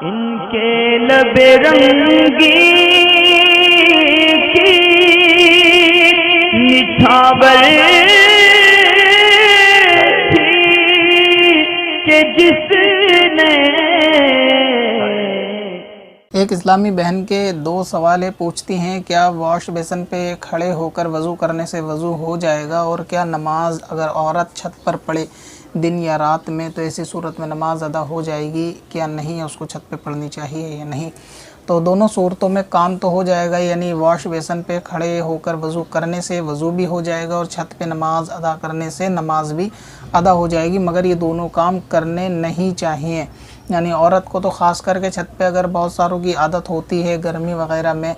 इनके लबे रंगी की निछावर थी कि जिसने। एक इस्लामी बहन के दो सवाल पूछती हैं, क्या वॉश बेसिन पे खड़े होकर वज़ू करने से वज़ू हो जाएगा, और क्या नमाज अगर औरत छत पर पढ़े दिन या रात में तो ऐसी सूरत में नमाज अदा हो जाएगी क्या नहीं, है उसको छत पे पढ़नी चाहिए या नहीं। तो दोनों सूरतों में काम तो हो जाएगा, यानी वॉश बेसिन पे खड़े होकर वज़ू करने से वज़ू भी हो जाएगा और छत पे नमाज अदा करने से नमाज भी अदा हो जाएगी, मगर ये दोनों काम करने नहीं चाहिए। यानी औरत को तो ख़ास करके छत पे अगर बहुत सारों की आदत होती है गर्मी वगैरह में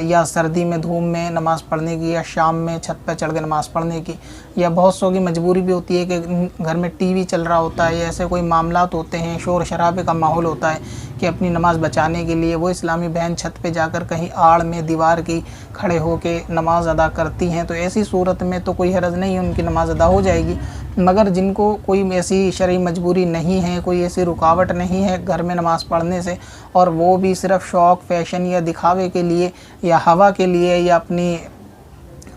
या सर्दी में धूप में नमाज़ पढ़ने की, या शाम में छत पे चढ़ के नमाज़ पढ़ने की, या बहुत सौ की मजबूरी भी होती है कि घर में टीवी चल रहा होता है या ऐसे कोई मामलात होते हैं, शोर शराबे का माहौल होता है कि अपनी नमाज़ बचाने के लिए वो इस्लामी बहन छत पे जाकर कहीं आड़ में दीवार की खड़े होके नमाज़ अदा करती हैं, तो ऐसी सूरत में तो कोई हरज नहीं है, उनकी नमाज़ अदा हो जाएगी। मगर जिनको कोई ऐसी शरई मजबूरी नहीं है, कोई ऐसी रुकावट नहीं है घर में नमाज़ पढ़ने से, और वो भी सिर्फ़ शौक़ फ़ैशन या दिखावे के लिए या हवा के लिए या अपनी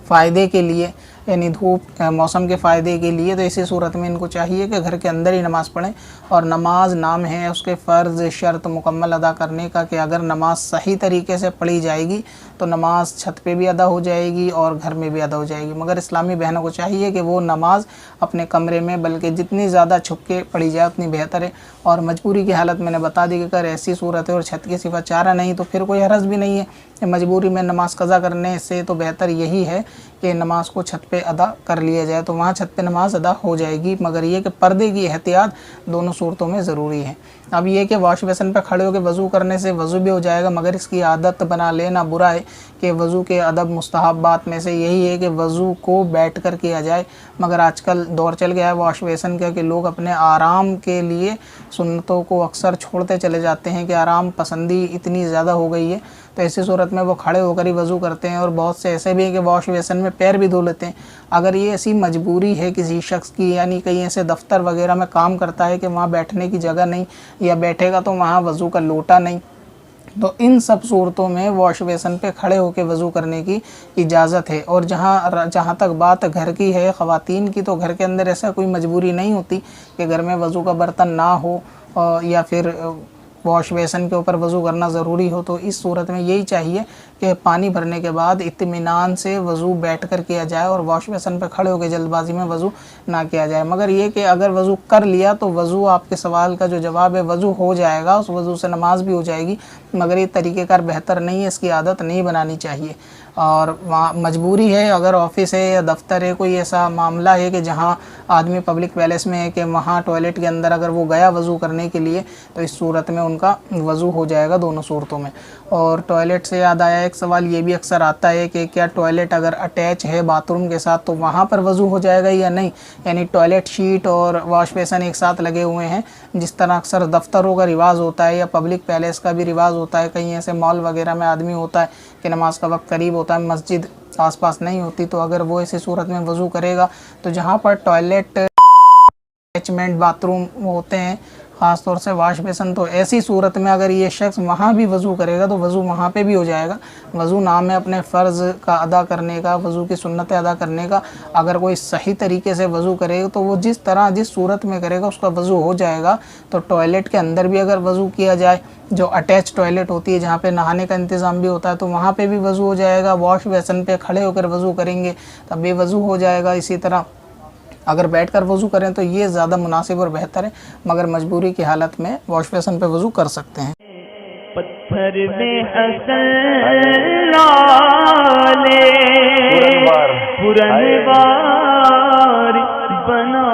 फ़ायदे के लिए, यानी धूप मौसम के फ़ायदे के लिए, तो ऐसी सूरत में इनको चाहिए कि घर के अंदर ही नमाज़ पढ़ें। और नमाज नाम है उसके फ़र्ज़ शर्त मुकम्मल अदा करने का, कि अगर नमाज सही तरीके से पढ़ी जाएगी तो नमाज छत पे भी अदा हो जाएगी और घर में भी अदा हो जाएगी। मगर इस्लामी बहनों को चाहिए कि वो नमाज अपने कमरे में, बल्कि जितनी ज़्यादा छुप के पढ़ी जाए उतनी बेहतर है। और मजबूरी की हालत मैंने बता दी कि अगर ऐसी सूरत है और छत की सिवा चारा नहीं तो फिर कोई हरज भी नहीं है। मजबूरी में नमाज़ कज़ा करने से तो बेहतर यही है कि नमाज को छत पे अदा कर लिया जाए, तो वहाँ छत पे नमाज अदा हो जाएगी। मगर ये कि पर्दे की एहतियात दोनों सूरतों में ज़रूरी है। अब ये कि वॉश बेसिन पे खड़े होकर वज़ू करने से वज़ू भी हो जाएगा, मगर इसकी आदत बना लेना बुरा है। कि वज़ू के अदब मुस्तहब्बात में से यही है कि वज़ू को बैठ कर किया जाए, मगर आजकल दौर चल गया है वॉश बेसिन का कि लोग अपने आराम के लिए सुन्नतों को अक्सर छोड़ते चले जाते हैं, कि आराम पसंदी इतनी ज़्यादा हो गई है। तो ऐसी सूरत में वो खड़े होकर ही वज़ू करते हैं, और बहुत से ऐसे भी हैं कि वॉश बेसिन में पैर भी धो लेते हैं। अगर ये ऐसी मजबूरी है किसी शख्स की, यानी कहीं ऐसे दफ्तर वगैरह में काम करता है कि वहाँ बैठने की जगह नहीं, या बैठेगा तो वहाँ वज़ू का लोटा नहीं, तो इन सब सूरतों में वॉश बेसिन पे खड़े होकर वज़ू करने की इजाज़त है। और जहाँ तक बात घर की है, ख़वातीन की, तो घर के अंदर ऐसा कोई मजबूरी नहीं होती कि घर में वज़ू का बर्तन ना हो या फिर वॉश बेसिन के ऊपर वज़ू करना ज़रूरी हो। तो इस सूरत में यही चाहिए कि पानी भरने के बाद इत्मीनान से वज़ू बैठकर किया जाए और वॉश बेसिन पर खड़े होकर जल्दबाजी में वज़ू ना किया जाए। मगर ये कि अगर वज़ू कर लिया तो वज़ू, आपके सवाल का जो जवाब है, वज़ू हो जाएगा, उस वज़ू से नमाज भी हो जाएगी, मगर ये तरीक़ेकार बेहतर नहीं है, इसकी आदत नहीं बनानी चाहिए। और वहाँ मजबूरी है, अगर ऑफ़िस है या दफ्तर है, कोई ऐसा मामला है कि जहाँ आदमी पब्लिक पैलेस में है कि वहाँ टॉयलेट के अंदर अगर वो गया वज़ू करने के लिए, तो इस सूरत में उनका वज़ू हो जाएगा दोनों सूरतों में। और टॉयलेट से याद आया, एक सवाल ये भी अक्सर आता है कि क्या टॉयलेट अगर अटैच है बाथरूम के साथ तो वहाँ पर वज़ू हो जाएगा या नहीं, यानी टॉयलेट शीट और वॉश बेसिन एक साथ लगे हुए हैं, जिस तरह अक्सर दफ्तरों का रिवाज होता है या पब्लिक पैलेस का भी रिवाज होता है, कहीं ऐसे मॉल वगैरह में आदमी होता है कि नमाज का वक्त करीब होता है, मस्जिद आसपास नहीं होती, तो अगर वो ऐसी सूरत में वज़ू करेगा तो जहाँ पर टॉयलेट अटैचमेंट बाथरूम होते हैं, ख़ास तौर से वाश बेसिन, तो ऐसी सूरत में अगर ये शख्स वहाँ भी वज़ू करेगा तो वज़ू वहाँ पे भी हो जाएगा। वज़ू नाम है अपने फ़र्ज़ का अदा करने का, वज़ू की सुन्नतें अदा करने का। अगर कोई सही तरीके से वज़ू करेगा तो वो जिस सूरत में करेगा उसका वज़ू हो जाएगा। तो टॉयलेट के अंदर भी अगर वज़ू किया जाए, जो अटैच टॉयलेट होती है जहाँ पे नहाने का इंतज़ाम भी होता है, तो वहाँ पे भी वज़ू हो जाएगा। वॉश बेसिन पे खड़े होकर वज़ू करेंगे तब भी वज़ू हो जाएगा। इसी तरह अगर बैठकर वज़ू करें तो ये ज़्यादा मुनासिब और बेहतर है, मगर मजबूरी की हालत में वॉश बेसिन पे वज़ू कर सकते हैं। पत्थर में हसन लाले पुरनवार बना